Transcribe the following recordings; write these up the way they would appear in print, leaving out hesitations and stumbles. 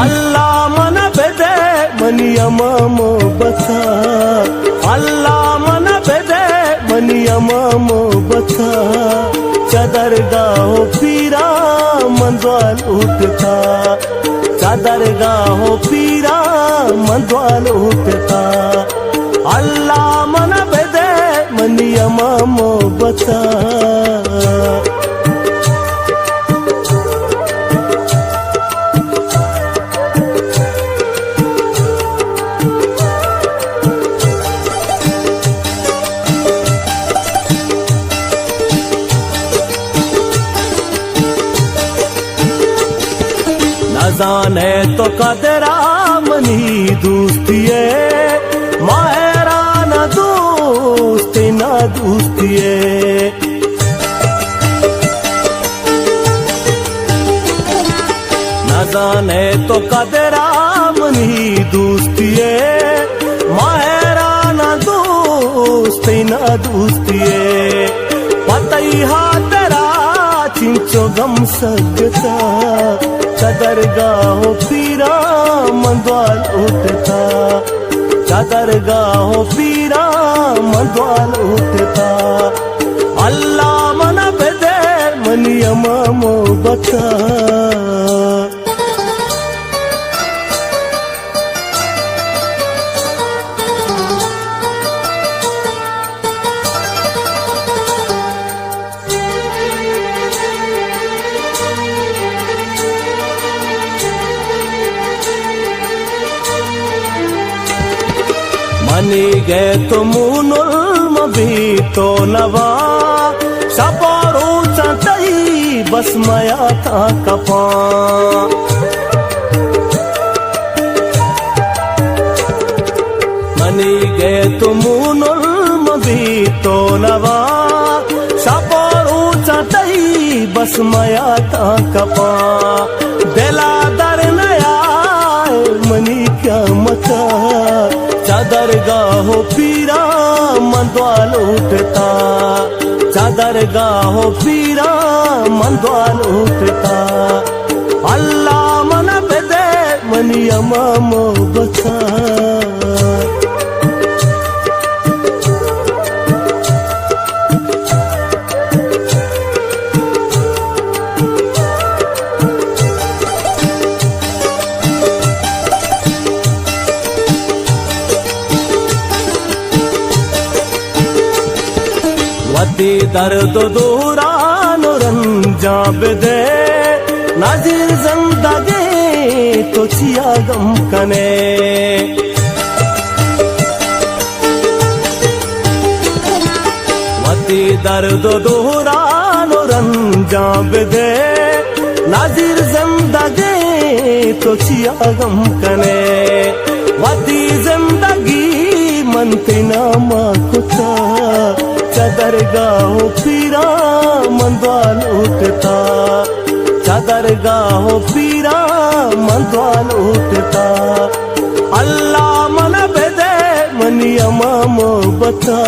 अल्लाह मन बेदे मनियम बता अल्लाह मन बेदे मनियम बता चादर गाहो पीरा मंदवाल उठता चादर गाहो पीरा मंदवाल उठता अल्लाह मन बेदे मनियम बता जाने तो कदरा मनी दोस्तिये मायरा न दोस्ती न दोस्तिये न जाने तो कदरा मनी दोस्तिये मायरा न दोस्ती न दोस्तिये पतई हाथरा चिंचो गम सकता चादर गाहो पीरा मंदवाल उठता चादर गाहो पीरा मंदवाल उठता अल्लाह मन बेदे मनियम बता मनी गे तो मुनुल मबी तो नवा सपारो चटई बस मया था कपा मनी गे तो मुनुल मबी तो नवा सपारो चटई बस मया था कपा बेला दर नया मनी क्या मता चादर गाहो पीरा मंदवाल उठता चादर गाहो पीरा मंदवाल उठता अल्लाह मन बेदे मनियम बता वती दर्द दूरान रंजा बेदे नाजिर जिंदगी तो चिया गम कने वती दर्द दूरान रंजा बेदे नाजिर जिंदगी तो चिया गम कने वती जिंदगी मनते नामा कुता चादर गाहो पीरा मंदवाल उठता चादर गाहो पीरा मंदवाल उठता अल्लाह मन बेदे मनियम बता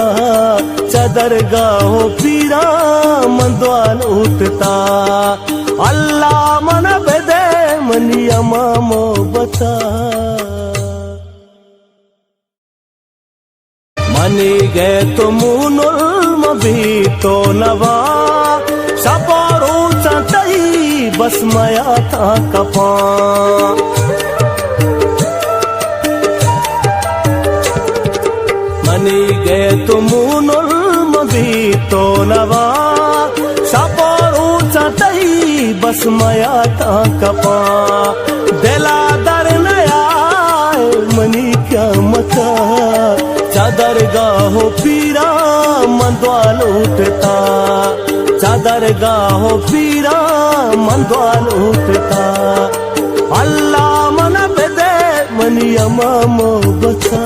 चादर गाहो पीरा मंदवाल उठता अल्लाह मन बेदे मनियम बता मनी गे तो मुनुल मबी तो नवा सपारो चटई बस मया था कपा मनी गे तो मुनुल मबी तो नवा सपारो चटई बस मया था कपा बेला दर नया मनी क्या मता चादर गाहो पीरा मंदवाल उठता चादर गाहो पीरा मंदवाल उठता अल्लाह मन बेदे मनियम बता